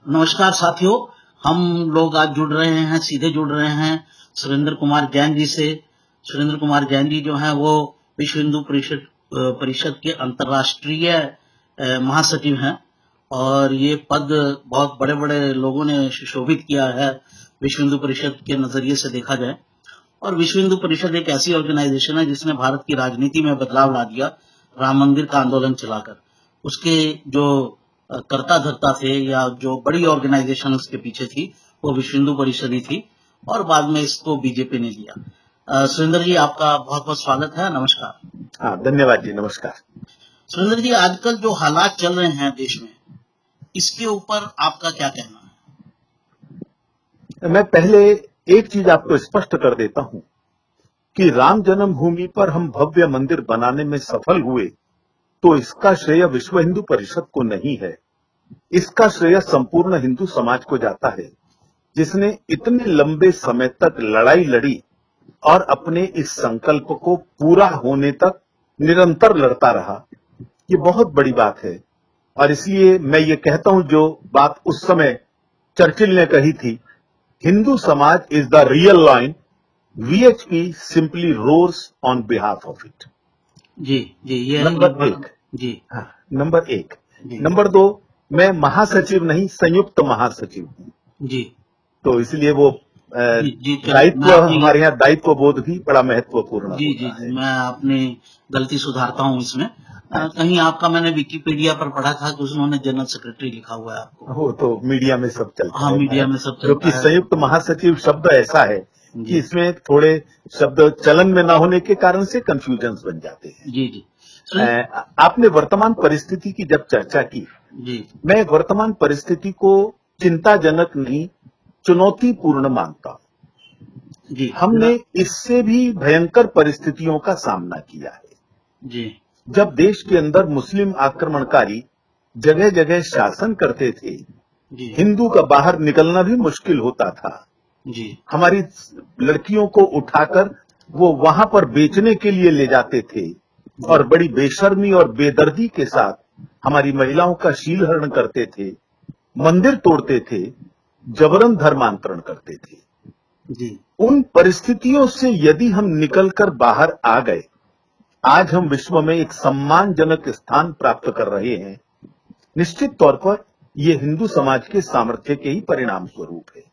नमस्कार साथियों, हम लोग आज जुड़ रहे हैं, सीधे जुड़ रहे हैं सुरेंद्र कुमार जैन जी से। सुरेंद्र कुमार जैन जी जो हैं वो विश्व हिंदू परिषद के अंतर्राष्ट्रीय महासचिव हैं और ये पद बहुत बड़े-बड़े लोगों ने सुशोभित किया है विश्व हिंदू परिषद के नजरिए से देखा जाए। और विश्व हिंदू परिषद एक ऐसी ऑर्गेनाइजेशन है जिसने भारत की राजनीति में बदलाव ला दिया राम मंदिर का आंदोलन चलाकर। उसके जो कर्ता धर्ता थे या जो बड़ी ऑर्गेनाइजेशन उसके पीछे थी वो विश्व हिंदू परिषद ही थी और बाद में इसको बीजेपी ने लिया। सुरेंद्र जी, आपका बहुत बहुत स्वागत है। नमस्कार। हाँ, धन्यवाद जी। नमस्कार। सुरेंद्र जी, आजकल जो हालात चल रहे हैं देश में, इसके ऊपर आपका क्या कहना है? मैं पहले एक चीज आपको स्पष्ट कर देता हूं कि राम जन्मभूमि पर हम भव्य मंदिर बनाने में सफल हुए तो इसका श्रेय विश्व हिंदू परिषद को नहीं है। इसका श्रेय संपूर्ण हिंदू समाज को जाता है, जिसने इतने लंबे समय तक लड़ाई लड़ी और अपने इस संकल्प को पूरा होने तक निरंतर लड़ता रहा। ये बहुत बड़ी बात है और इसलिए मैं ये कहता हूं जो बात उस समय चर्चिल ने कही थी, Hindu samaj is the real line, VHP simply roars on behalf of it. जी जी, ये नंबर एक जी। हाँ, नंबर एक। जी नंबर दो, मैं महासचिव नहीं संयुक्त महासचिव हूं, जी तो इसलिए वो जी जी, चलिए, दायित्व, मैं अपनी हमारे यहाँ दायित्व बोध भी बड़ा महत्वपूर्ण जी जी होता है। मैं अपनी गलती सुधारता हूँ इसमें। कहीं आपका मैंने विकिपीडिया पर पढ़ा था कि उसमें जनरल सेक्रेटरी लिखा हुआ है आपको। हो तो मीडिया में सब चलता हाँ, है। मीडिया में सब जो कि चलता है। संयुक्त महासचिव शब्द ऐसा है कि जी इसमें थोड़े शब्द चलन में ना होने के कारण से कंफ्यूजन बन जाते हैं। जी जी आपने वर्तमान परिस्थिति की जब चर्चा की, जी मैं वर्तमान परिस्थिति को चिंताजनक नहीं, चुनौतीपूर्ण मानता हूं। जी हमने इससे भी भयंकर परिस्थितियों का सामना किया है। जी जब देश के अंदर मुस्लिम आक्रमणकारी जगह जगह शासन करते थे, जी हिंदू का बाहर निकलना भी मुश्किल होता था। जी हमारी लड़कियों को उठाकर वो वहां पर बेचने के लिए ले जाते थे और बड़ी बेशर्मी और बेदर्दी के साथ हमारी महिलाओं का शीलहरण करते थे, मंदिर तोड़ते थे, जबरन धर्मांतरण करते थे। जी उन परिस्थितियों से यदि हम निकलकर बाहर आ गए, आज हम विश्व में एक सम्मानजनक स्थान प्राप्त कर रहे हैं। निश्चित तौर पर यह हिंदू समाज के सामर्थ्य के ही परिणाम स्वरूप है।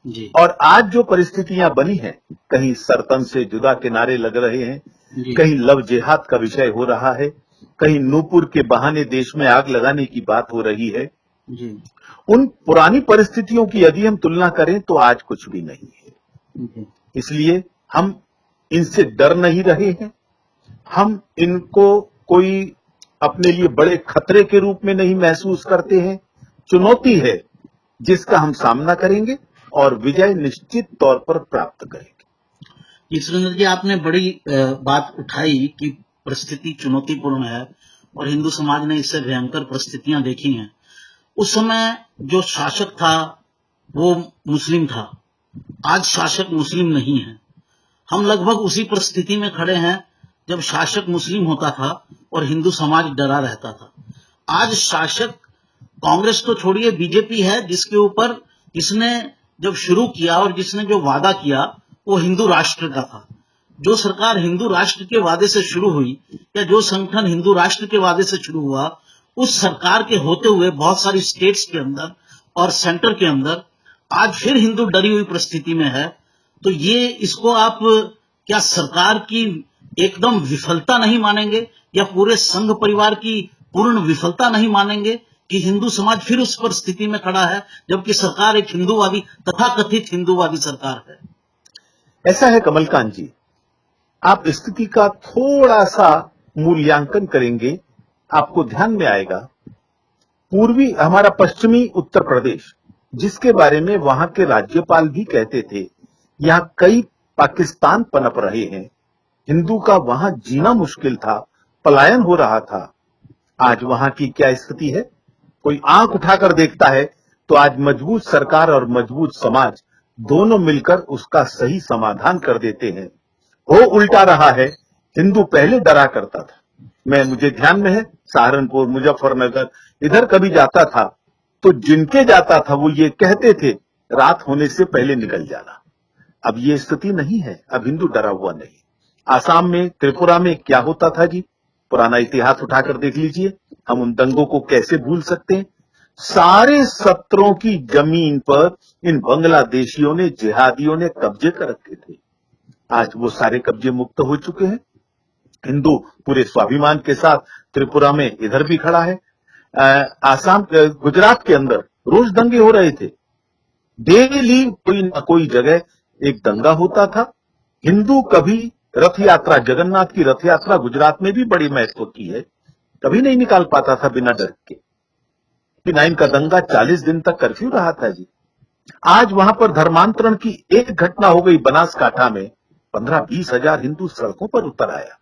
जी और आज जो परिस्थितियां बनी हैं, कहीं सरतन से जुदा किनारे लग रहे हैं, जी कहीं लव जिहाद का विषय हो रहा है, कहीं नूपुर के बहाने देश में आग लगाने की बात हो रही है। जी उन पुरानी परिस्थितियों की यदि हम तुलना करें तो आज कुछ भी नहीं है। जी इसलिए हम इनसे डर नहीं रहे हैं, हम इनको कोई अपने लिए बड़े खतरे के रूप में नहीं महसूस करते हैं। चुनौती है जिसका हम सामना करेंगे और विजय निश्चित तौर पर प्राप्त करेंगे। जी, सुरेंद्र जी, आपने बड़ी बात उठाई कि परिस्थिति चुनौतीपूर्ण है और हिंदू समाज ने इससे भयंकर परिस्थितियां देखी हैं। उस समय जो शासक था वो मुस्लिम था, आज शासक मुस्लिम नहीं है। हम लगभग उसी परिस्थिति में खड़े हैं जब शासक मुस्लिम होता था और हिंदू समाज डरा रहता था। आज शासक कांग्रेस तो छोड़िए, बीजेपी है जिसने जब शुरू किया और जिसने जो वादा किया वो हिंदू राष्ट्र का था। जो सरकार हिंदू राष्ट्र के वादे से शुरू हुई या जो संगठन हिंदू राष्ट्र के वादे से शुरू हुआ, उस सरकार के होते हुए बहुत सारी स्टेट्स के अंदर और सेंटर के अंदर आज फिर हिंदू डरी हुई परिस्थिति में है। तो ये इसको आप क्या सरकार की एकदम विफलता नहीं मानेंगे या पूरे संघ परिवार की पूर्ण विफलता नहीं मानेंगे कि हिंदू समाज फिर उस परिस्थिति में खड़ा है जबकि सरकार एक हिंदूवादी, तथाकथित हिंदूवादी सरकार है? ऐसा है कमलकांत जी, आप स्थिति का थोड़ा सा मूल्यांकन करेंगे, आपको ध्यान में आएगा पूर्वी हमारा पश्चिमी उत्तर प्रदेश, जिसके बारे में वहां के राज्यपाल भी कहते थे यहां कई पाकिस्तान पनप रहे हैं, हिंदू का वहां जीना मुश्किल था, पलायन हो रहा था। आज वहां की क्या स्थिति है? कोई आंख उठाकर देखता है तो आज मजबूत सरकार और मजबूत समाज दोनों मिलकर उसका सही समाधान कर देते हैं। हो उल्टा रहा है, हिंदू पहले डरा करता था। मुझे ध्यान में है, सहारनपुर, मुजफ्फरनगर, इधर कभी जाता था तो जिनके जाता था वो ये कहते थे रात होने से पहले निकल जाना। अब ये स्थिति नहीं है, अब हिंदू डरा हुआ नहीं। आसाम में, त्रिपुरा में क्या होता था जी, पुराना इतिहास उठाकर देख लीजिए, हम उन दंगों को कैसे भूल सकते हैं। सारे सत्रों की जमीन पर इन बांग्लादेशियों ने, जिहादियों ने कब्जे कर रखे थे। आज वो सारे कब्जे मुक्त हो चुके हैं। हिंदू पूरे स्वाभिमान के साथ त्रिपुरा में इधर भी खड़ा है। आसाम, गुजरात के अंदर रोज दंगे हो रहे थे। डेली कोई ना कोई जगह एक दंगा होता था। हिंदू कभी रथ यात्रा, जगन्नाथ की रथ यात्रा गुजरात में भी बड़ी महत्व की है, कभी नहीं निकाल पाता था बिना डर के। 9 का दंगा 40 दिन तक कर्फ्यू रहा था जी। आज वहां पर धर्मांतरण की एक घटना हो गई बनासकांठा में, 15-20 हजार हिंदू सड़कों पर उतर आया।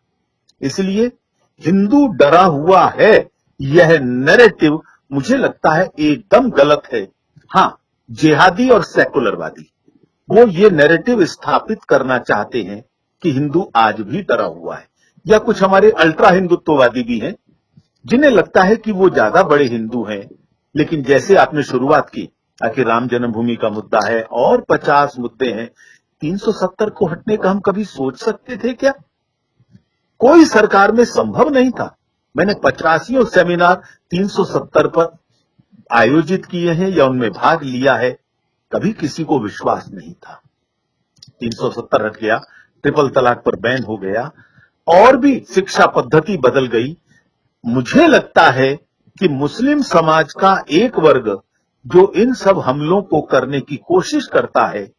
इसलिए हिंदू डरा हुआ है, यह नैरेटिव मुझे लगता है एकदम गलत है। हां, जिहादी और सेकुलरवादी वो ये नैरेटिव स्थापित करना चाहते हैं कि हिंदू आज भी डरा हुआ है, या कुछ हमारे अल्ट्रा हिंदुत्ववादी भी हैं जिन्हें लगता है कि वो ज्यादा बड़े हिंदू हैं। लेकिन जैसे आपने शुरुआत की, आखिर राम जन्मभूमि का मुद्दा है और 50 मुद्दे हैं, 370 को हटने का हम कभी सोच सकते थे क्या? कोई सरकार में संभव नहीं था। मैंने 85 सेमिनार 370 पर आयोजित किए हैं या उनमें भाग लिया है, कभी किसी को विश्वास नहीं था। 370 हट गया, ट्रिपल तलाक पर बैन हो गया, और भी शिक्षा पद्धति बदल गई। मुझे लगता है कि मुस्लिम समाज का एक वर्ग जो इन सब हमलों को करने की कोशिश करता है,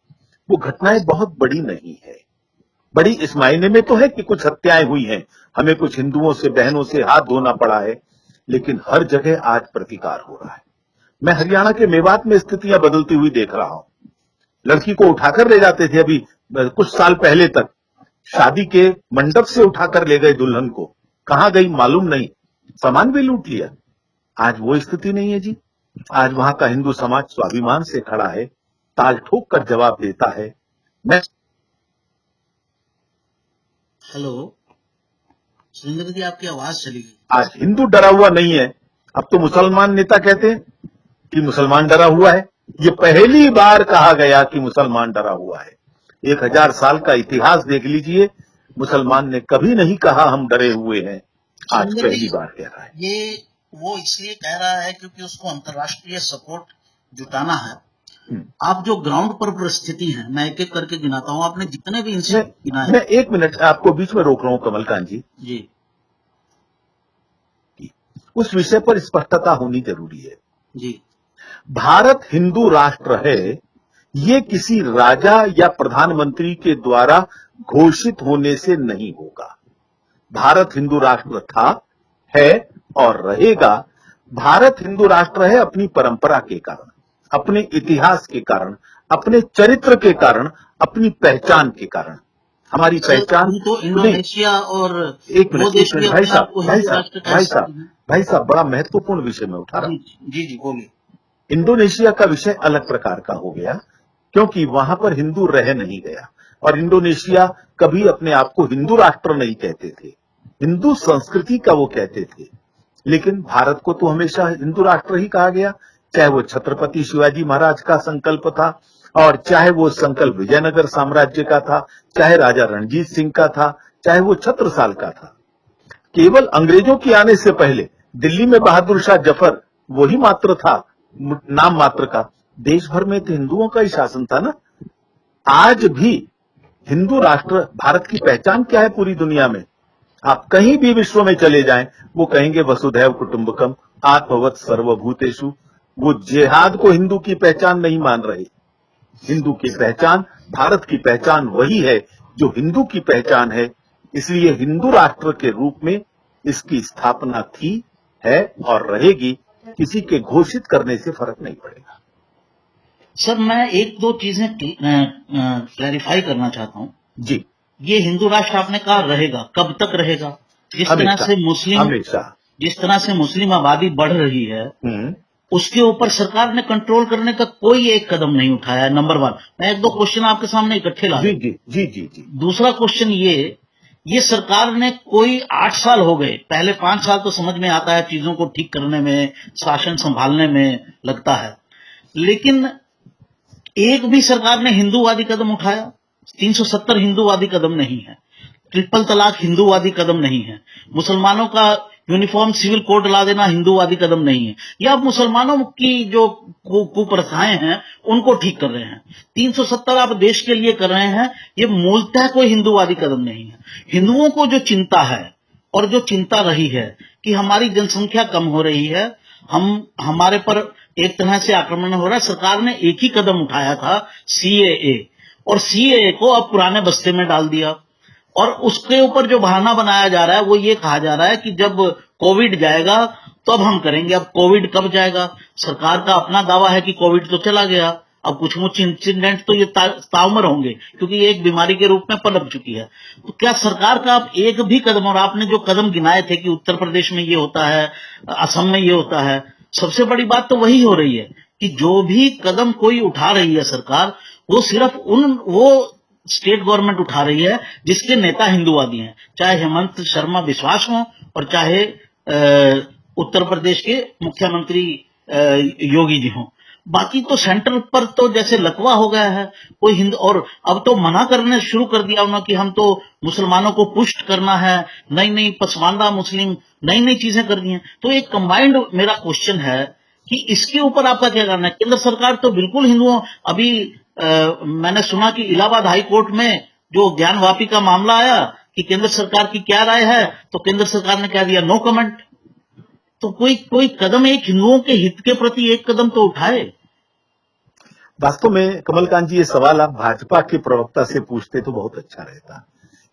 वो घटनाएं बहुत बड़ी नहीं है। बड़ी इस मायने में तो है कि कुछ हत्याएं हुई हैं, हमें कुछ हिंदुओं से, बहनों से हाथ धोना पड़ा है, लेकिन हर जगह आज प्रतिकार हो रहा है। मैं हरियाणा के मेवात में स्थितियां बदलती हुई देख रहा हूं। लड़की को उठाकर ले जाते थे, अभी कुछ साल पहले तक शादी के मंडप से उठाकर ले गए दुल्हन को, कहां गई मालूम नहीं, सामान भी लूट लिया। आज वो स्थिति नहीं है जी। आज वहां का हिंदू समाज स्वाभिमान से खड़ा है, ताल ठोक कर जवाब देता है। मैं हेलो सुरेंद्र जी, आपकी आवाज चली गई। आज हिंदू डरा हुआ नहीं है। अब तो मुसलमान नेता कहते हैं कि मुसलमान डरा हुआ है। ये पहली बार कहा गया कि मुसलमान डरा हुआ है। 1000 साल का इतिहास देख लीजिए, मुसलमान ने कभी नहीं कहा हम डरे हुए हैं, आज सुरेंद्र पहली जी, बार कह रहा है। ये वो इसलिए कह रहा है क्योंकि उसको अंतर्राष्ट्रीय सपोर्ट जुटाना है। आप जो ग्राउंड पर परिस्थिति है, मैं एक एक करके गिनाता हूँ, आपने जितने भी इंसिडेंट गिनाए। मैं 1 मिनट आपको बीच में रोक रहा हूं कमलकांत जी। जी उस विषय पर स्पष्टता होनी जरूरी है। जी। भारत हिंदू राष्ट्र है, ये किसी राजा या प्रधानमंत्री के द्वारा घोषित होने से नहीं होगा। भारत हिंदू राष्ट्र था, है और रहेगा। भारत हिंदू राष्ट्र है अपनी परंपरा के कारण, अपने इतिहास के कारण, अपने चरित्र के कारण, अपनी पहचान के कारण। हमारी पहचान तो इंडोनेशिया और एक वो देश भी भाई अपने आप को हिंदू राष्ट्र कह सकते हैं। भाई साहब, बड़ा महत्वपूर्ण विषय में उठा रहा हूं। जी जी बोलिए। इंडोनेशिया का विषय अलग प्रकार का हो गया, क्योंकि वहां पर हिंदू रह नहीं गया, और इंडोनेशिया कभी अपने आप को हिंदू राष्ट्र नहीं कहते थे, हिंदू संस्कृति का वो कहते थे। लेकिन भारत को तो हमेशा हिंदू राष्ट्र ही कहा गया, चाहे वो छत्रपति शिवाजी महाराज का संकल्प था, और चाहे वो संकल्प विजयनगर साम्राज्य का था, चाहे राजा रणजीत सिंह का था, चाहे वो छत्रसाल का था। केवल अंग्रेजों के आने से पहले दिल्ली में बहादुर शाह जफर वही मात्र था, नाम मात्र का। देश भर में तो हिंदुओं का ही शासन था ना। आज भी हिंदू राष्ट्र, भारत की पहचान क्या है पूरी दुनिया में? आप कहीं भी विश्व में चले जाएं, वो कहेंगे वसुधैव कुटुंबकम, आत्मवत् सर्वभूतेषु। वो जिहाद को हिंदू की पहचान नहीं मान रहे। हिंदू की पहचान, भारत की पहचान वही है जो हिंदू की पहचान है। इसलिए हिंदू राष्ट्र के रूप में इसकी स्थापना थी, है और रहेगी। किसी के घोषित करने से फर्क नहीं पड़ेगा। सर, मैं एक दो चीजें क्लैरिफाई करना चाहता हूँ जी। ये हिंदू राष्ट्र आपने कहा रहेगा, कब तक रहेगा? जिस तरह से मुस्लिम आबादी बढ़ रही है, उसके ऊपर सरकार ने कंट्रोल करने का कोई एक कदम नहीं उठाया है, नंबर 1। मैं एक दो क्वेश्चन आपके सामने इकट्ठे ला जी जी जी जी जी। दूसरा क्वेश्चन ये ये सरकार ने कोई 8 साल हो गए, पहले 5 साल तो समझ में आता है, चीजों को ठीक करने में, शासन संभालने में लगता है, लेकिन एक भी सरकार ने हिंदूवादी कदम उठाया? 370 हिंदूवादी कदम नहीं है, ट्रिपल तलाक हिंदूवादी कदम नहीं है, मुसलमानों का यूनिफॉर्म सिविल कोड ला देना हिंदूवादी कदम नहीं है, या आप मुसलमानों की जो कुप्रथाएं हैं उनको ठीक कर रहे हैं। 370 आप देश के लिए कर रहे हैं, ये मूलतः कोई हिंदूवादी कदम नहीं है। हिंदुओं को जो चिंता है और जो चिंता रही है कि हमारी जनसंख्या कम हो रही है, हमारे पर एक तरह से आक्रमण हो रहा है, सरकार ने एक ही कदम उठाया था, सीएए, और सीएए को अब पुराने बस्ते में डाल दिया। और उसके ऊपर जो बहाना बनाया जा रहा है वो ये कहा जा रहा है कि जब कोविड जाएगा तो अब हम करेंगे। अब कोविड कब जाएगा? सरकार का अपना दावा है कि कोविड तो चला गया, अब कुछ मुछ इंसिडेंट तो ये ताउमर होंगे, क्योंकि ये एक बीमारी के रूप में पनप चुकी है। तो क्या सरकार का अब एक भी कदम, और आपने जो कदम गिनाए थे कि उत्तर प्रदेश में ये होता है, असम में ये होता है, सबसे बड़ी बात तो वही हो रही है कि जो भी कदम कोई उठा रही है सरकार, वो सिर्फ वो स्टेट गवर्नमेंट उठा रही है जिसके नेता हिंदूवादी हैं, चाहे हेमंत शर्मा बिश्वास हो और चाहे उत्तर प्रदेश के मुख्यमंत्री योगी जी हों। बाकी तो सेंटर पर तो जैसे लकवा हो गया है कोई हिंदू, और अब तो मना करने शुरू कर दिया उन्होंने कि हम तो मुसलमानों को पुष्ट करना है, नई नई पसमानदा मुस्लिम नई नई चीजें कर दी हैं। तो एक कंबाइंड मेरा क्वेश्चन है कि इसके ऊपर आपका क्या कहना है? केंद्र सरकार तो बिल्कुल हिंदुओं, अभी मैंने सुना कि इलाहाबाद हाई कोर्ट में जो ज्ञानवापी का मामला आया कि केंद्र सरकार की क्या राय है, तो केंद्र सरकार ने क्या दिया, नो कमेंट। तो कोई कदम एक हिंदुओं के हित के प्रति एक कदम तो उठाए। वास्तव में कमलकांत जी, ये सवाल आप भाजपा के प्रवक्ता से पूछते तो बहुत अच्छा रहता,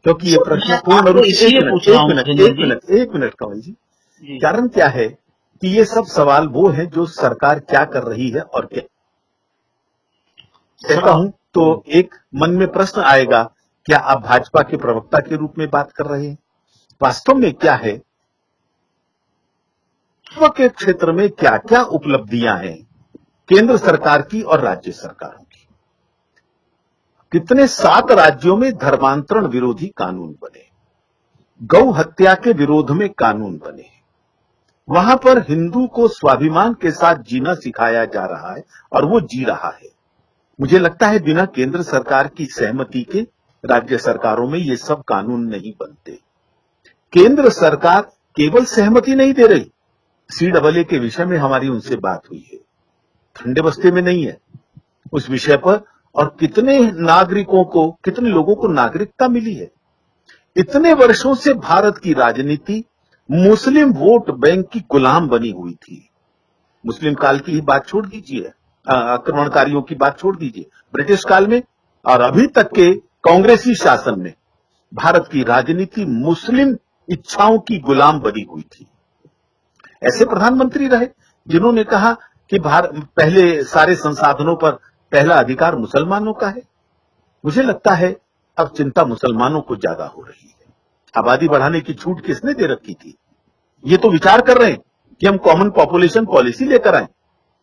क्योंकि ये प्रश्न पूर्ण रूप से एक मिनट कमल जी, कारण क्या है कि ये सब सवाल वो है जो सरकार क्या कर रही है और क्या कहता हूं तो एक मन में प्रश्न आएगा, क्या आप भाजपा के प्रवक्ता के रूप में बात कर रहे हैं? वास्तव में क्या है के क्षेत्र में क्या क्या उपलब्धियां हैं केंद्र सरकार की और राज्य सरकारों की? कितने 7 राज्यों में धर्मांतरण विरोधी कानून बने, गौ हत्या के विरोध में कानून बने, वहां पर हिंदू को स्वाभिमान के साथ जीना सिखाया जा रहा है और वो जी रहा है। मुझे लगता है बिना केंद्र सरकार की सहमति के राज्य सरकारों में ये सब कानून नहीं बनते। केंद्र सरकार केवल सहमति नहीं दे रही, CAA के विषय में हमारी उनसे बात हुई है, ठंडे बस्ते में नहीं है उस विषय पर, और कितने नागरिकों को, कितने लोगों को नागरिकता मिली है। इतने वर्षों से भारत की राजनीति मुस्लिम वोट बैंक की गुलाम बनी हुई थी। मुस्लिम काल की ही बात छोड़ दीजिए, आक्रमणकारियों की बात छोड़ दीजिए, ब्रिटिश काल में और अभी तक के कांग्रेसी शासन में भारत की राजनीति मुस्लिम इच्छाओं की गुलाम बनी हुई थी। ऐसे प्रधानमंत्री रहे जिन्होंने कहा कि पहले सारे संसाधनों पर पहला अधिकार मुसलमानों का है। मुझे लगता है अब चिंता मुसलमानों को ज्यादा हो रही है। आबादी बढ़ाने की छूट किसने दे रखी थी? ये तो विचार कर रहे हैं कि हम कॉमन पॉपुलेशन पॉलिसी लेकर आए।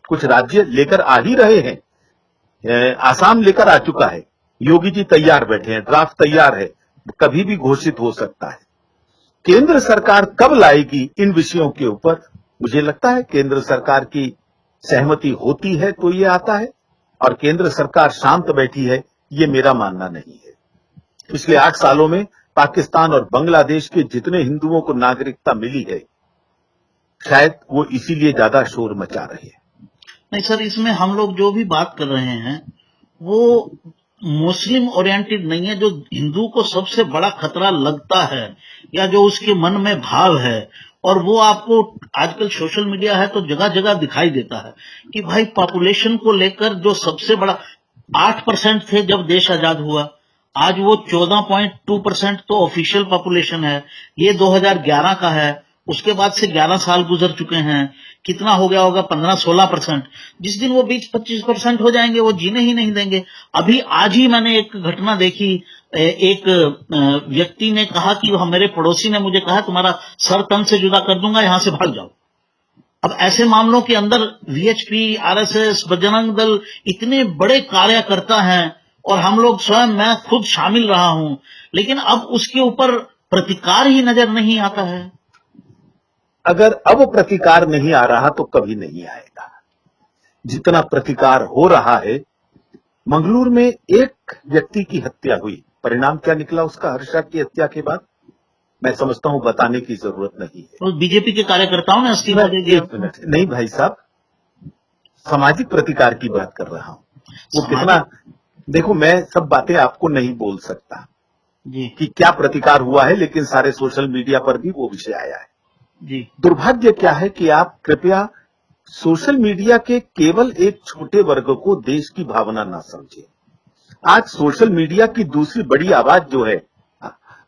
कुछ राज्य लेकर आ ही रहे हैं, आसाम लेकर आ चुका है, योगी जी तैयार बैठे हैं, ड्राफ्ट तैयार है, कभी भी घोषित हो सकता है। केंद्र सरकार कब लाएगी इन विषयों के ऊपर? मुझे लगता है केंद्र सरकार की सहमति होती है तो ये आता है, और केंद्र सरकार शांत बैठी है ये मेरा मानना नहीं है। पिछले 8 सालों में पाकिस्तान और बांग्लादेश के जितने हिंदुओं को नागरिकता मिली है, शायद वो इसीलिए ज्यादा शोर मचा रहे हैं। नहीं सर, इसमें हम लोग जो भी बात कर रहे हैं वो मुस्लिम ओरिएंटेड नहीं है। जो हिंदू को सबसे बड़ा खतरा लगता है या जो उसके मन में भाव है, और वो आपको आजकल सोशल मीडिया है तो जगह जगह दिखाई देता है कि भाई पॉपुलेशन को लेकर जो सबसे बड़ा 8% थे जब देश आजाद हुआ, आज वो 14.2% तो ऑफिशियल पॉपुलेशन है। ये 2011 का है, उसके बाद से 11 साल गुजर चुके हैं, कितना हो गया होगा? 15-16%। जिस दिन वो 20-25% हो जाएंगे वो जीने ही नहीं देंगे। अभी आज ही मैंने एक घटना देखी, एक व्यक्ति ने कहा कि मेरे पड़ोसी ने मुझे कहा तुम्हारा सर तन से जुदा कर दूंगा, यहां से भाग जाओ। अब ऐसे मामलों के अंदर VHP, RSS, बजरंग दल इतने बड़े कार्यकर्ता हैं, और हम लोग स्वयं, मैं खुद शामिल रहा हूं, लेकिन अब उसके ऊपर प्रतिकार ही नजर नहीं आता है। अगर अब प्रतिकार नहीं आ रहा तो कभी नहीं आएगा। जितना प्रतिकार हो रहा है, मंगलूर में एक व्यक्ति की हत्या हुई, परिणाम क्या निकला उसका हर्षा की हत्या के बाद, मैं समझता हूं बताने की जरूरत नहीं है। तो बीजेपी के कार्यकर्ताओं ने इस्तीफा दे दिया। एक मिनट, नहीं भाई साहब, सामाजिक प्रतिकार की बात कर रहा हूं। वो कितना, देखो मैं सब बातें आपको नहीं बोल सकता जी कि क्या प्रतिकार हुआ है, लेकिन सारे सोशल मीडिया पर भी वो विषय आया है। जी। दुर्भाग्य क्या है कि आप कृपया सोशल मीडिया के केवल एक छोटे वर्ग को देश की भावना ना समझे। आज सोशल मीडिया की दूसरी बड़ी आवाज जो है,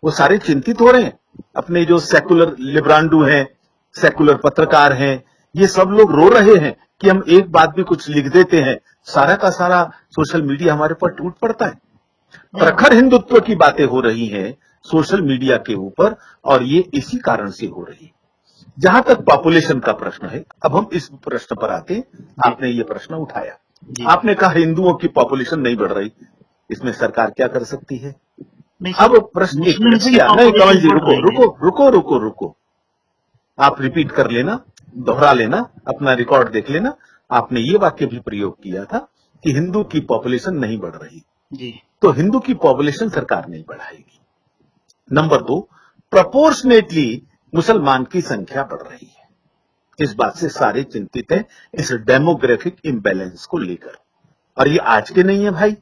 वो सारे चिंतित हो रहे हैं। अपने जो सेकुलर लिब्रांडू हैं, सेकुलर पत्रकार हैं, ये सब लोग रो रहे हैं कि हम एक बात भी कुछ लिख देते हैं, सारा का सारा सोशल मीडिया हमारे पर टूट पड़ता है। प्रखर हिंदुत्व की बातें हो रही हैं सोशल मीडिया के ऊपर, और ये इसी कारण से हो रही है। जहां तक पॉपुलेशन का प्रश्न है, अब हम इस प्रश्न पर आते हैं। आपने ये प्रश्न उठाया, आपने कहा हिंदुओं की पॉपुलेशन नहीं बढ़ रही, इसमें सरकार क्या कर सकती है? अब प्रश्न नहीं, कमल जी रुको, आप रिपीट कर लेना, दोहरा लेना, अपना रिकॉर्ड देख लेना। आपने ये वाक्य भी प्रयोग किया था कि हिंदू की पॉपुलेशन नहीं बढ़ रही जी। तो हिंदू की पॉपुलेशन सरकार नहीं बढ़ाएगी। नंबर 2, प्रोपोर्शनेटली मुसलमान की संख्या बढ़ रही है। इस बात से सारे चिंतित हैं, इस डेमोग्राफिक इम्बैलेंस को लेकर। और ये आज के नहीं है भाई,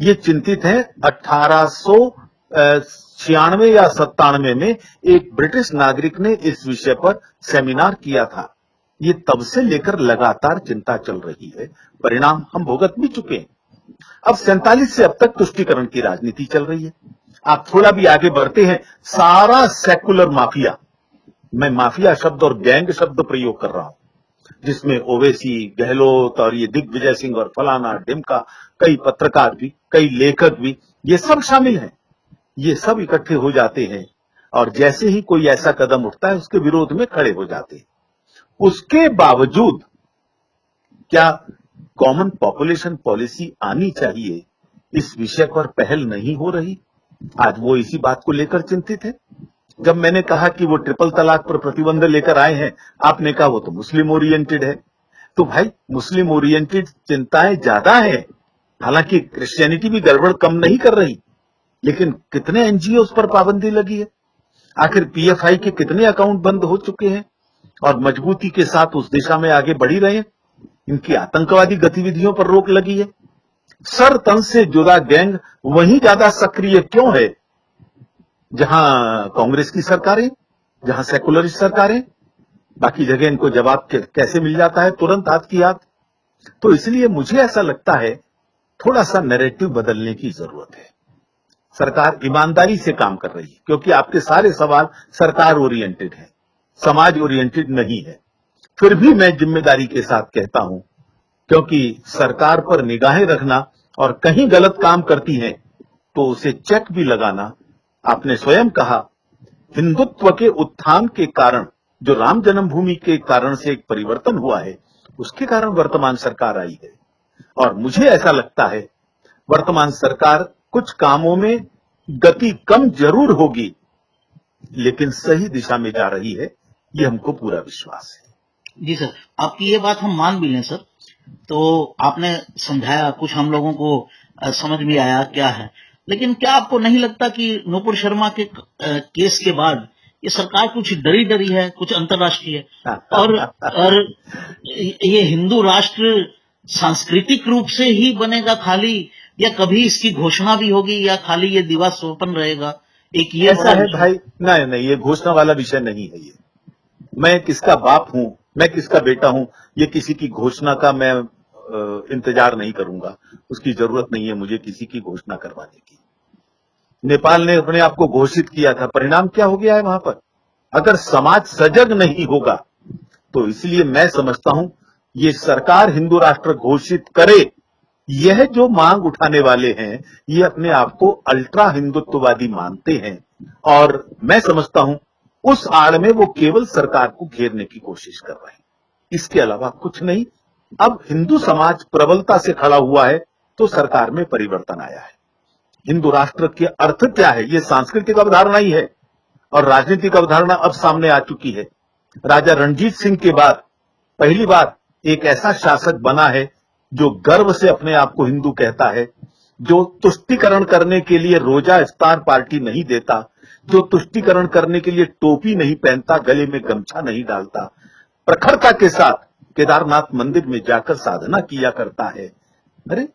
ये चिंतित है 1896 या 97 में एक ब्रिटिश नागरिक ने इस विषय पर सेमिनार किया था। ये तब से लेकर लगातार चिंता चल रही है, परिणाम हम भुगत भी चुके हैं। अब 47 से अब तक तुष्टीकरण की राजनीति चल रही है। आप थोड़ा भी आगे बढ़ते हैं, सारा सेकुलर माफिया, मैं माफिया शब्द और गैंग शब्द प्रयोग कर रहा हूं, जिसमें ओवैसी, गहलोत और ये दिग्विजय सिंह और फलाना ढिमका, कई पत्रकार भी, कई लेखक भी, ये सब शामिल हैं। ये सब इकट्ठे हो जाते हैं और जैसे ही कोई ऐसा कदम उठता है उसके विरोध में खड़े हो जाते हैं। उसके बावजूद क्या कॉमन पॉपुलेशन पॉलिसी आनी चाहिए, इस विषय पर पहल नहीं हो रही। आज वो इसी बात को लेकर चिंतित है। जब मैंने कहा कि वो ट्रिपल तलाक पर प्रतिबंध लेकर आए हैं, आपने कहा वो तो मुस्लिम ओरिएंटेड है। तो भाई मुस्लिम ओरिएंटेड चिंताएं ज्यादा है, हालांकि क्रिश्चियनिटी भी गड़बड़ कम नहीं कर रही, लेकिन कितने एनजीओ पर पाबंदी लगी है? आखिर पीएफआई के कितने अकाउंट बंद हो चुके हैं और मजबूती के साथ उस दिशा में आगे बढ़ ही रहे हैं? इनकी आतंकवादी गतिविधियों पर रोक लगी है। सर तन से जुदा गैंग वहीं ज्यादा सक्रिय क्यों है जहां कांग्रेस की सरकारें, जहां सेकुलरिस्ट सरकारें? बाकी जगह इनको जवाब कैसे मिल जाता है तुरंत हाथ की याद। तो इसलिए मुझे ऐसा लगता है थोड़ा सा नैरेटिव बदलने की जरूरत है। सरकार ईमानदारी से काम कर रही है, क्योंकि आपके सारे सवाल सरकार ओरिएंटेड है, समाज ओरिएंटेड नहीं है। फिर भी मैं जिम्मेदारी के साथ कहता हूं, क्योंकि सरकार पर निगाहें रखना और कहीं गलत काम करती है तो उसे चेक भी लगाना। आपने स्वयं कहा हिंदुत्व के उत्थान के कारण, जो राम जन्मभूमि के कारण से एक परिवर्तन हुआ है, उसके कारण वर्तमान सरकार आई है। और मुझे ऐसा लगता है वर्तमान सरकार कुछ कामों में गति कम जरूर होगी, लेकिन सही दिशा में जा रही है, ये हमको पूरा विश्वास है। जी सर, आपकी ये बात हम मान भी लें सर, तो आपने समझाया, कुछ हम लोगों को समझ भी आया क्या है। लेकिन क्या आपको नहीं लगता कि नूपुर शर्मा के केस के बाद ये सरकार कुछ डरी है, कुछ अंतर्राष्ट्रीय और ये हिंदू राष्ट्र सांस्कृतिक रूप से ही बनेगा खाली, या कभी इसकी घोषणा भी होगी, या खाली ये दिवा स्वप्न रहेगा? एक ये ऐसा है भाई, नहीं, ये घोषणा वाला विषय नहीं है। ये मैं किसका बाप हूं, मैं किसका बेटा हूं, ये किसी की घोषणा का मैं इंतजार नहीं करूंगा। उसकी जरूरत नहीं है मुझे किसी की घोषणा करवाने की। नेपाल ने अपने आप को घोषित किया था, परिणाम क्या हो गया है वहां पर? अगर समाज सजग नहीं होगा तो इसलिए मैं समझता हूं ये सरकार हिंदू राष्ट्र घोषित करे। यह जो मांग उठाने वाले हैं ये अपने आप को अल्ट्रा हिंदुत्ववादी मानते हैं, और मैं समझता हूं उस आड़ में वो केवल सरकार को घेरने की कोशिश कर रहे हैं, इसके अलावा कुछ नहीं। अब हिंदू समाज प्रबलता से खड़ा हुआ है तो सरकार में परिवर्तन आया है। हिंदू राष्ट्र के अर्थ क्या है, ये सांस्कृतिक अवधारणा ही है। और राजनीतिक अवधारणा अब सामने आ चुकी है। राजा रणजीत सिंह के बाद पहली बार एक ऐसा शासक बना है जो गर्व से अपने आप को हिंदू कहता है, जो तुष्टीकरण करने के लिए रोजा इफ्तार पार्टी नहीं देता, जो तुष्टीकरण करने के लिए टोपी नहीं पहनता, गले में गमछा नहीं डालता, प्रखरता के साथ केदारनाथ मंदिर में जाकर साधना किया करता है। अरे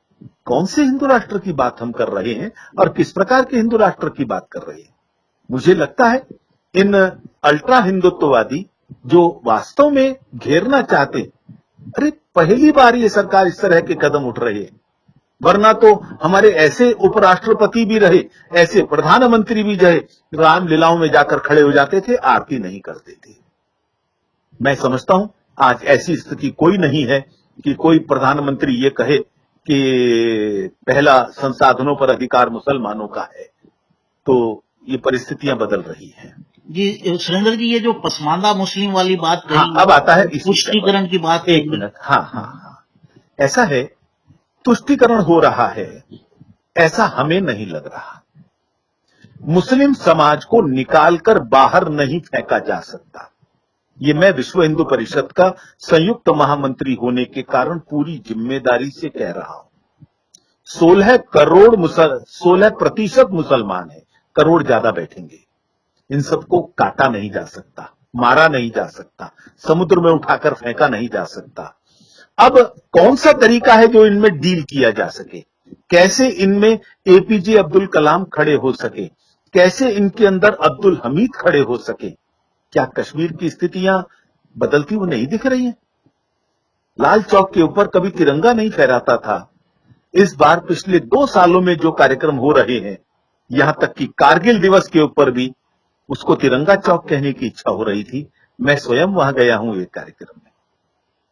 कौन से हिंदू राष्ट्र की बात हम कर रहे हैं और किस प्रकार के हिंदू राष्ट्र की बात कर रहे हैं? मुझे लगता है इन अल्ट्रा हिंदुत्ववादी जो वास्तव में घेरना चाहते, अरे पहली बार ये सरकार इस तरह के कदम उठ रही है, वरना तो हमारे ऐसे उपराष्ट्रपति भी रहे, ऐसे प्रधानमंत्री भी रहे, रामलीलाओं में जाकर खड़े हो जाते थे, आरती नहीं करते थे। मैं समझता हूं आज ऐसी स्थिति कोई नहीं है कि कोई प्रधानमंत्री ये कहे कि पहला संसाधनों पर अधिकार मुसलमानों का है। तो ये परिस्थितियां बदल रही हैं। जी सुरेंद्र जी, ये जो पसमानदा मुस्लिम वाली बात कही, हाँ, अब आता है पुष्टिकरण की बात। एक मिनट, हाँ, ऐसा है, तुष्टीकरण हो रहा है ऐसा हमें नहीं लग रहा। मुस्लिम समाज को निकालकर बाहर नहीं फेंका जा सकता। ये मैं विश्व हिंदू परिषद का संयुक्त महामंत्री होने के कारण पूरी जिम्मेदारी से कह रहा हूं। 16% मुसलमान है, करोड़ ज्यादा बैठेंगे। इन सबको काटा नहीं जा सकता, मारा नहीं जा सकता, समुद्र में उठाकर फेंका नहीं जा सकता। अब कौन सा तरीका है जो इनमें डील किया जा सके? कैसे इनमें एपीजे अब्दुल कलाम खड़े हो सके? कैसे इनके अंदर अब्दुल हमीद खड़े हो सके? क्या कश्मीर की स्थितियां बदलती हुई नहीं दिख रही हैं? लाल चौक के ऊपर कभी तिरंगा नहीं फहराता था, इस बार पिछले 2 सालों में जो कार्यक्रम हो रहे हैं, यहां तक कि कारगिल दिवस के ऊपर भी उसको तिरंगा चौक कहने की इच्छा हो रही थी। मैं स्वयं वहां गया हूं एक कार्यक्रम में।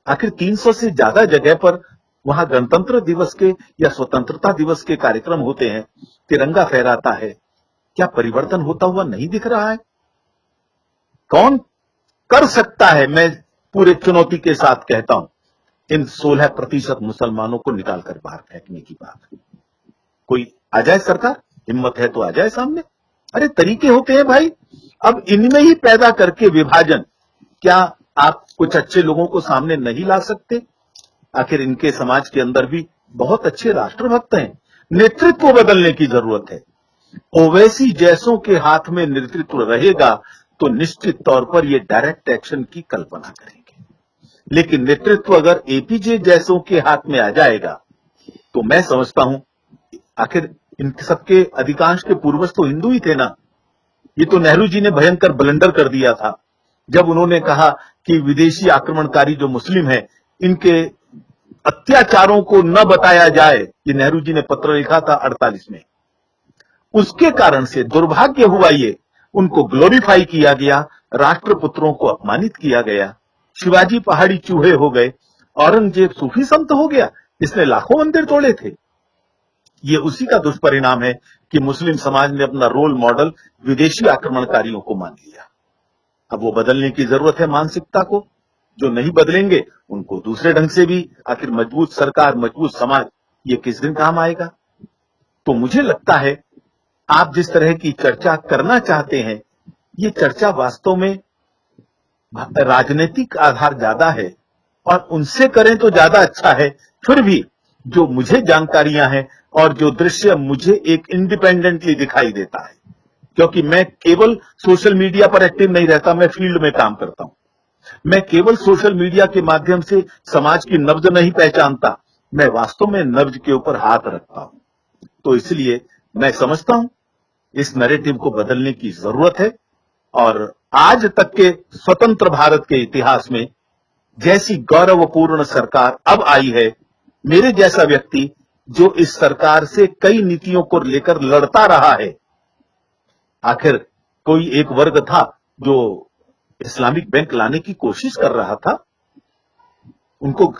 आखिर 300 से ज्यादा जगह पर वहां गणतंत्र दिवस के या स्वतंत्रता दिवस के कार्यक्रम होते हैं, तिरंगा फहराता है। क्या परिवर्तन होता हुआ नहीं दिख रहा है? कौन कर सकता है? मैं पूरे चुनौती के साथ कहता हूं, इन 16% मुसलमानों को निकालकर बाहर फेंकने की बात। कोई आ जाए सरकार, हिम्मत है तो आ जाए सामने। अरे तरीके होते हैं भाई, अब इनमें ही पैदा करके विभाजन, क्या आप कुछ अच्छे लोगों को सामने नहीं ला सकते? आखिर इनके समाज के अंदर भी बहुत अच्छे राष्ट्रभक्त हैं। नेतृत्व बदलने की जरूरत है। ओवैसी जैसों के हाथ में नेतृत्व रहेगा तो निश्चित तौर पर ये डायरेक्ट एक्शन की कल्पना करेंगे, लेकिन नेतृत्व अगर एपीजे जैसों के हाथ में आ जाएगा तो मैं समझता हूं, आखिर इन सबके अधिकांश के पूर्वज तो हिंदू ही थे ना। ये तो नेहरू जी ने भयंकर ब्लंडर कर दिया था जब उन्होंने कहा कि विदेशी आक्रमणकारी जो मुस्लिम हैं, इनके अत्याचारों को न बताया जाए। ये नेहरू जी ने पत्र लिखा था 48 में। उसके कारण से दुर्भाग्य हुआ, ये उनको ग्लोरीफाई किया गया, राष्ट्रपुत्रों को अपमानित किया गया। शिवाजी पहाड़ी चूहे हो गए, औरंगजेब सूफी संत हो गया, इसने लाखों मंदिर तोड़े थे। ये उसी का दुष्परिणाम है कि मुस्लिम समाज ने अपना रोल मॉडल विदेशी आक्रमणकारियों को मान लिया। अब वो बदलने की जरूरत है मानसिकता को। जो नहीं बदलेंगे उनको दूसरे ढंग से भी, आखिर मजबूत सरकार, मजबूत समाज, ये किस दिन काम आएगा? तो मुझे लगता है आप जिस तरह की चर्चा करना चाहते हैं, ये चर्चा वास्तव में राजनीतिक आधार ज्यादा है और उनसे करें तो ज्यादा अच्छा है। फिर भी जो मुझे जानकारियां हैं और जो दृश्य मुझे एक इंडिपेंडेंटली दिखाई देता है, क्योंकि मैं केवल सोशल मीडिया पर एक्टिव नहीं रहता, मैं फील्ड में काम करता हूं। मैं केवल सोशल मीडिया के माध्यम से समाज की नब्ज नहीं पहचानता, मैं वास्तव में नब्ज के ऊपर हाथ रखता हूं। तो इसलिए मैं समझता हूं इस नैरेटिव को बदलने की जरूरत है। और आज तक के स्वतंत्र भारत के इतिहास में जैसी गौरवपूर्ण सरकार अब आई है, मेरे जैसा व्यक्ति जो इस सरकार से कई नीतियों को लेकर लड़ता रहा है, आखिर कोई एक वर्ग था जो इस्लामिक बैंक लाने की कोशिश कर रहा था, उनको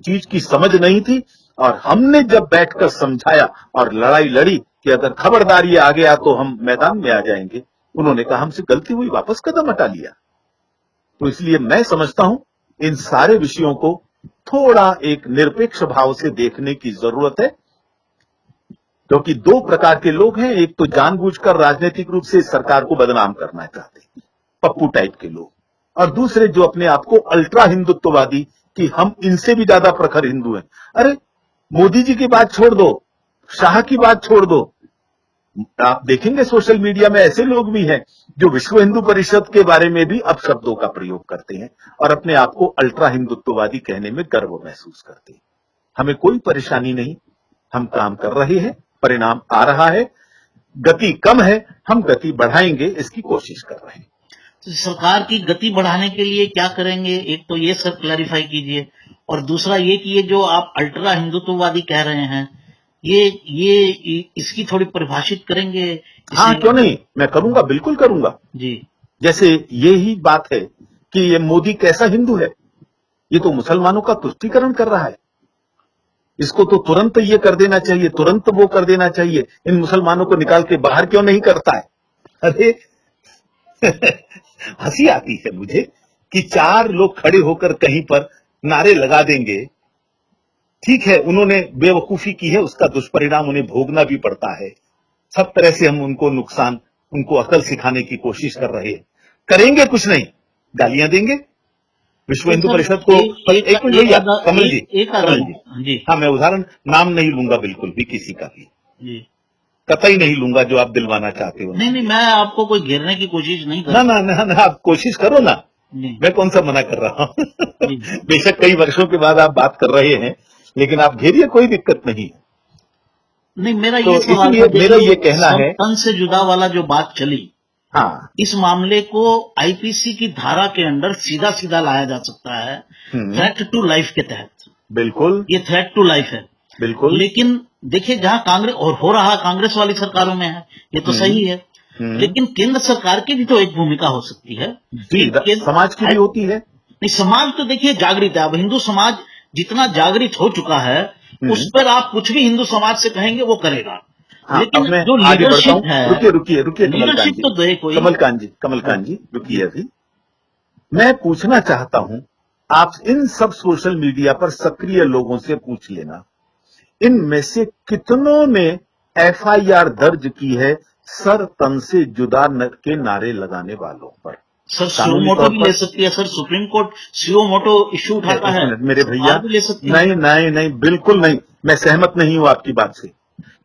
चीज की समझ नहीं थी, और हमने जब बैठकर समझाया और लड़ाई लड़ी कि अगर खबरदार ये आ गया तो हम मैदान में आ जाएंगे, उन्होंने कहा हमसे गलती हुई, वापस कदम हटा लिया। तो इसलिए मैं समझता हूं इन सारे विषयों को थोड़ा एक निरपेक्ष भाव से देखने की जरूरत है। क्योंकि दो प्रकार के लोग हैं, एक तो जानबूझकर राजनीतिक रूप से सरकार को बदनाम करना चाहते हैं, पप्पू टाइप के लोग, और दूसरे जो अपने आप को अल्ट्रा हिंदुत्ववादी कि हम इनसे भी ज्यादा प्रखर हिंदू हैं। अरे मोदी जी की बात छोड़ दो, शाह की बात छोड़ दो, आप देखेंगे सोशल मीडिया में ऐसे लोग भी हैं जो विश्व हिंदू परिषद के बारे में भी अपशब्दों का प्रयोग करते हैं और अपने आप को अल्ट्रा हिंदुत्ववादी कहने में गर्व महसूस करते हैं। हमें कोई परेशानी नहीं, हम काम कर रहे हैं, परिणाम आ रहा है, गति कम है, हम गति बढ़ाएंगे, इसकी कोशिश कर रहे हैं। तो सरकार की गति बढ़ाने के लिए क्या करेंगे, एक तो ये सर क्लैरिफाई कीजिए, और दूसरा ये कि ये जो आप अल्ट्रा हिंदुत्ववादी कह रहे हैं, ये इसकी थोड़ी परिभाषित करेंगे। हाँ, क्यों नहीं, मैं करूंगा, बिल्कुल करूंगा जी। जैसे ये ही बात है कि ये मोदी कैसा हिंदू है, ये तो मुसलमानों का तुष्टीकरण कर रहा है, इसको तो तुरंत ये कर देना चाहिए, तुरंत वो कर देना चाहिए, इन मुसलमानों को निकाल के बाहर क्यों नहीं करता है। अरे हंसी आती है मुझे कि चार लोग खड़े होकर कहीं पर नारे लगा देंगे, ठीक है उन्होंने बेवकूफी की है, उसका दुष्परिणाम उन्हें भोगना भी पड़ता है, सब तरह से हम उनको नुकसान, उनको अकल सिखाने की कोशिश कर रहे हैं, करेंगे कुछ नहीं, गालियां देंगे विश्व हिंदू परिषद को। एक मिनट भैया, कमल जी, हाँ मैं उदाहरण नाम नहीं लूंगा बिल्कुल भी किसी का भी, कतई नहीं लूंगा जो आप दिलवाना चाहते हो। नहीं, मैं आपको कोई घेरने की कोशिश नहीं कर ना, आप कोशिश करो ना, मैं कौन सा मना कर रहा हूं। बेशक कई वर्षों के बाद आप बात कर रहे हैं, लेकिन आप घेरिए, कोई दिक्कत नहीं। नहीं, मेरा तो ये सवाल इसलिए मेरा ये कहना है, तन से जुदा वाला जो बात चली, हाँ, इस मामले को आईपीसी की धारा के अंदर सीधा सीधा लाया जा सकता है, थ्रेट टू लाइफ के तहत। बिल्कुल, ये थ्रेट टू लाइफ है, बिल्कुल। लेकिन देखिए जहां कांग्रेस और हो रहा कांग्रेस वाली सरकारों में है, ये तो सही है, लेकिन केंद्र सरकार की भी तो एक भूमिका हो सकती है। समाज की भी होती है। नहीं, समाज तो देखिए जागृत है, अब हिंदू समाज जितना जागृत हो चुका है, उस पर आप कुछ भी हिंदू समाज से कहेंगे वो करेगा। हाँ, लेकिन जो आगे लीडरशिप है, रुकिए लीडरशिप तो दे कोई। कमलकांत जी रुकिए, अभी मैं पूछना चाहता हूं, आप इन सब सोशल मीडिया पर सक्रिय लोगों से पूछ लेना, इनमें से कितनों ने एफआईआर दर्ज की है सर तन से जुदा के नारे लगाने वालों पर। सर सीओ मोटो भी ले सकती है, सर सुप्रीम कोर्ट सीओ मोटो इश्यू उठाता है मेरे भैया, भी ले सकती है। नहीं, बिल्कुल नहीं, मैं सहमत नहीं हूं आपकी बात से।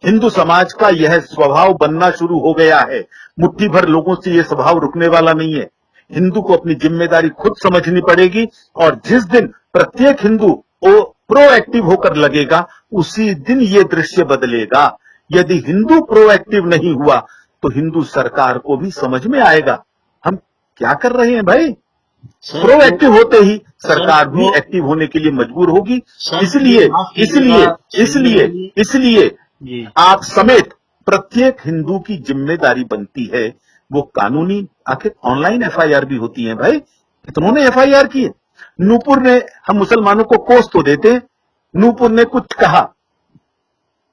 हिंदू समाज का यह स्वभाव बनना शुरू हो गया है, मुट्ठी भर लोगों से यह स्वभाव रुकने वाला नहीं है। हिंदू को अपनी जिम्मेदारी खुद समझनी पड़ेगी, और जिस दिन प्रत्येक हिंदू प्रोएक्टिव होकर लगेगा, उसी दिन ये दृश्य बदलेगा। यदि हिंदू प्रोएक्टिव नहीं हुआ तो हिंदू सरकार को भी समझ में आएगा हम क्या कर रहे हैं भाई। प्रोएक्टिव होते ही सरकार भी एक्टिव होने के लिए मजबूर होगी। इसलिए आप समेत प्रत्येक हिंदू की जिम्मेदारी बनती है, वो कानूनी, आखिर ऑनलाइन एफआईआर भी होती है भाई, कितनों ने एफआईआर की है। नूपुर ने, हम मुसलमानों को कोस तो देते, नूपुर ने कुछ कहा,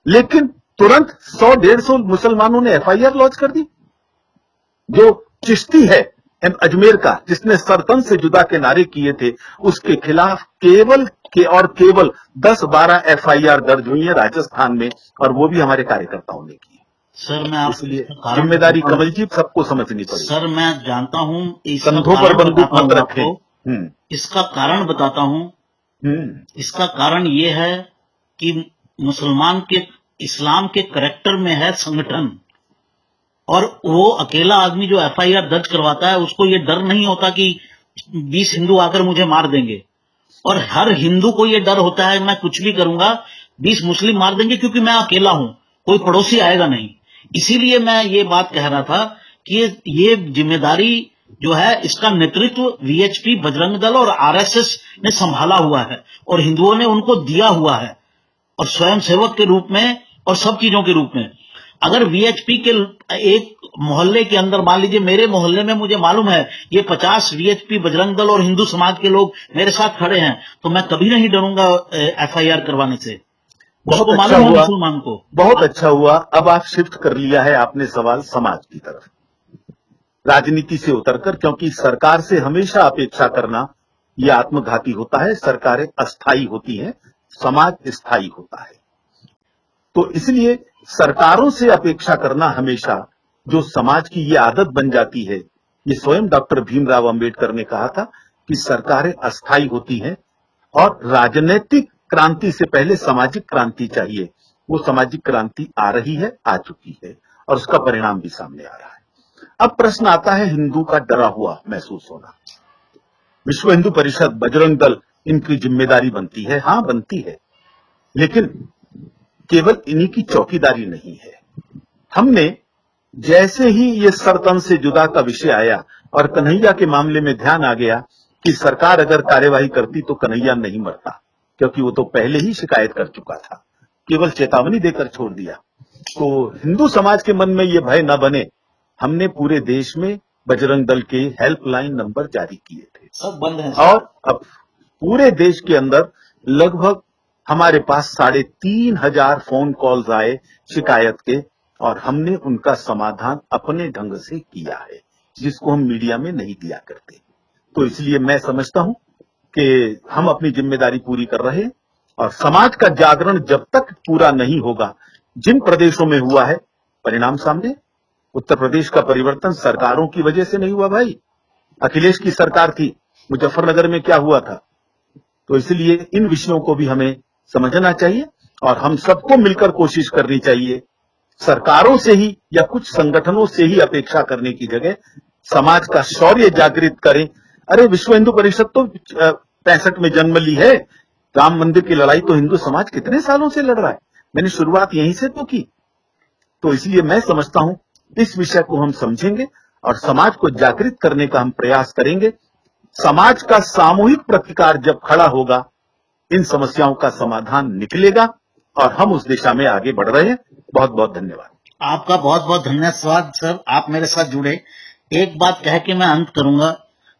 लेकिन तुरंत 100-150 मुसलमानों ने एफआईआर लॉन्च कर दी। जो चिश्ती है अजमेर का, जिसने सरतन से जुदा के नारे किए थे, उसके खिलाफ केवल 10-12 एफआईआर दर्ज हुई है राजस्थान में, और वो भी हमारे कार्यकर्ताओं ने की। सर मैं इसलिए जिम्मेदारी कमलजी सबको समझनी पड़ेगी। सर मैं जानता हूं, कंधों पर बंदूक मत रखें। इसका कारण बताता हूं। इसका कारण ये है कि मुसलमान के, इस्लाम के करैक्टर में है संगठन, और वो अकेला आदमी जो एफआईआर दर्ज करवाता है, उसको ये डर नहीं होता कि 20 हिंदू आकर मुझे मार देंगे, और हर हिंदू को ये डर होता है मैं कुछ भी करूंगा 20 मुस्लिम मार देंगे, क्योंकि मैं अकेला हूं, कोई पड़ोसी आएगा नहीं। इसीलिए मैं ये बात कह रहा था कि ये जिम्मेदारी जो है, इसका नेतृत्व वीएचपी, बजरंग दल और आरएसएस ने संभाला हुआ है, और हिंदुओं ने उनको दिया हुआ है, और स्वयंसेवक के रूप में और सब चीजों के रूप में। अगर वीएचपी के एक मोहल्ले के अंदर, मान लीजिए मेरे मोहल्ले में मुझे मालूम है ये 50 वीएचपी, बजरंग दल और हिंदू समाज के लोग मेरे साथ खड़े हैं, तो मैं कभी नहीं डरूंगा एफआईआर करवाने से। बहुत अच्छा हुआ, मुसलमान को बहुत अच्छा हुआ। अब आप शिफ्ट कर लिया है आपने सवाल समाज की तरफ, राजनीति से उतरकर, क्योंकि सरकार से हमेशा अपेक्षा करना यह आत्मघाती होता है। सरकारें अस्थायी होती हैं, समाज स्थायी होता है। तो इसलिए सरकारों से अपेक्षा करना हमेशा जो समाज की ये आदत बन जाती है, ये स्वयं डॉक्टर भीमराव अंबेडकर ने कहा था कि सरकारें अस्थायी होती हैं और राजनीतिक क्रांति से पहले सामाजिक क्रांति चाहिए। वो सामाजिक क्रांति आ रही है, आ चुकी है और उसका परिणाम भी सामने आ रहा है। अब प्रश्न आता है हिंदू का डरा हुआ महसूस होना। विश्व हिंदू परिषद, बजरंग दल, इनकी जिम्मेदारी बनती है, हां बनती है, लेकिन केवल इन्हीं की चौकीदारी नहीं है। हमने जैसे ही ये सरतन से जुदा का विषय आया और कन्हैया के मामले में ध्यान आ गया कि सरकार अगर कार्यवाही करती तो कन्हैया नहीं मरता, क्योंकि वो तो पहले ही शिकायत कर चुका था, केवल चेतावनी देकर छोड़ दिया। तो हिंदू समाज के मन में ये भय न बने, हमने पूरे देश में बजरंग दल के हेल्पलाइन नंबर जारी किए थे, सब बंद है और अब पूरे देश के अंदर लगभग हमारे पास 3,500 फोन कॉल्स आए शिकायत के, और हमने उनका समाधान अपने ढंग से किया है, जिसको हम मीडिया में नहीं दिया करते। तो इसलिए मैं समझता हूं कि हम अपनी जिम्मेदारी पूरी कर रहे हैं, और समाज का जागरण जब तक पूरा नहीं होगा, जिन प्रदेशों में हुआ है परिणाम सामने। उत्तर प्रदेश का परिवर्तन सरकारों की वजह से नहीं हुआ भाई, अखिलेश की सरकार थी, मुजफ्फरनगर में क्या हुआ था। तो इसलिए इन विषयों को भी हमें समझना चाहिए और हम सबको मिलकर कोशिश करनी चाहिए, सरकारों से ही या कुछ संगठनों से ही अपेक्षा करने की जगह समाज का शौर्य जागृत करें। अरे विश्व हिंदू परिषद तो 65 में जन्म ली है, राम मंदिर की लड़ाई तो हिंदू समाज कितने सालों से लड़ रहा है, मैंने शुरुआत यहीं से तो की। तो इसलिए मैं समझता हूं इस विषय को हम समझेंगे और समाज को जागृत करने का हम प्रयास करेंगे। समाज का सामूहिक प्रतिकार जब खड़ा होगा, इन समस्याओं का समाधान निकलेगा और हम उस दिशा में आगे बढ़ रहे हैं। बहुत बहुत धन्यवाद। आपका बहुत बहुत धन्यवाद सर, आप मेरे साथ जुड़े। एक बात कह के मैं अंत करूंगा,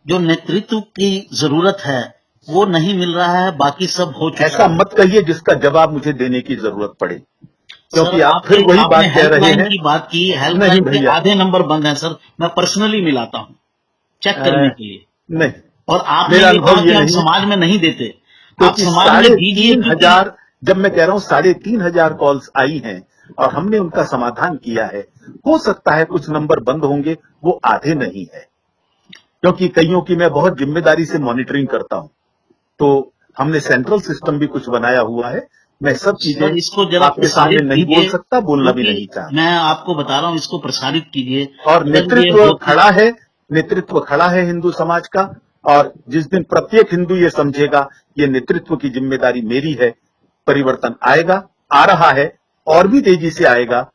जो नेतृत्व की जरूरत है वो नहीं मिल रहा है, बाकी सब हो चुका है। ऐसा मत कहिए जिसका जवाब मुझे देने की जरूरत पड़े, क्योंकि आप फिर वही बात कह रहे हैं। की बात की, हेल्पलाइन के आधे नंबर बंद है सर, मैं पर्सनली मिलाता हूँ चेक करने के लिए। नहीं, और आपने ये कहा कि हम समाज में नहीं देते, आप समाज में दीजिए। 3,500, जब मैं कह रहा हूँ 3,500 कॉल्स आई हैं और हमने उनका समाधान किया है। हो सकता है कुछ नंबर बंद होंगे, वो आधे नहीं है, क्योंकि कईयों की मैं बहुत जिम्मेदारी से मॉनिटरिंग करता हूं। तो हमने सेंट्रल सिस्टम भी कुछ बनाया हुआ है। मैं सब चीजें इसको जरा आपके सामने नहीं बोल सकता, बोलना भी नहीं चाहता। मैं आपको बता रहा हूँ, इसको प्रसारित कीजिए। और नेतृत्व खड़ा है, नेतृत्व खड़ा है हिंदू समाज का, और जिस दिन प्रत्येक हिंदू ये समझेगा ये नेतृत्व की जिम्मेदारी मेरी है, परिवर्तन आएगा, आ रहा है और भी तेजी से आएगा,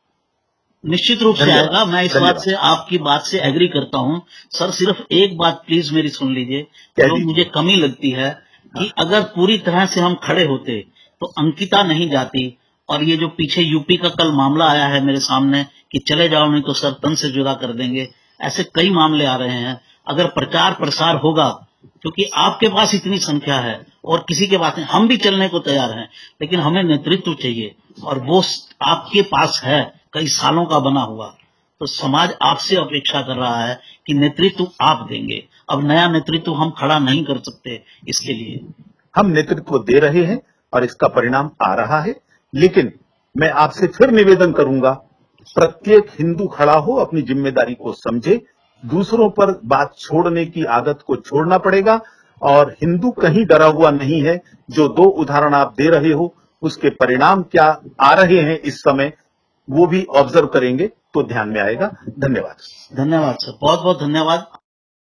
निश्चित रूप से आएगा। मैं इस बात से, आपकी बात से एग्री करता हूं सर। सिर्फ एक बात प्लीज मेरी सुन लीजिए, जो मुझे कमी लगती है कि अगर पूरी तरह से हम खड़े होते तो अंकिता नहीं जाती। और ये जो पीछे यूपी का कल मामला आया है मेरे सामने कि चले जाओ नहीं तो सर तन से जुदा कर देंगे, ऐसे कई मामले आ रहे हैं। अगर प्रचार प्रसार होगा, क्योंकि आपके पास इतनी संख्या है और किसी के पास नहीं, हम भी चलने को तैयार हैं, लेकिन हमें नेतृत्व चाहिए और वो आपके पास है, कई सालों का बना हुआ। तो समाज आपसे अपेक्षा कर रहा है कि नेतृत्व आप देंगे। अब नया नेतृत्व हम खड़ा नहीं कर सकते, इसके लिए हम नेतृत्व दे रहे हैं और इसका परिणाम आ रहा है। लेकिन मैं आपसे फिर निवेदन करूंगा, प्रत्येक हिंदू खड़ा हो, अपनी जिम्मेदारी को समझे, दूसरों पर बात छोड़ने की आदत को छोड़ना पड़ेगा। और हिंदू कहीं डरा हुआ नहीं है। जो 2 उदाहरण आप दे रहे हो, उसके परिणाम क्या आ रहे हैं इस समय, वो भी ऑब्जर्व करेंगे तो ध्यान में आएगा। धन्यवाद। धन्यवाद सर, बहुत बहुत धन्यवाद।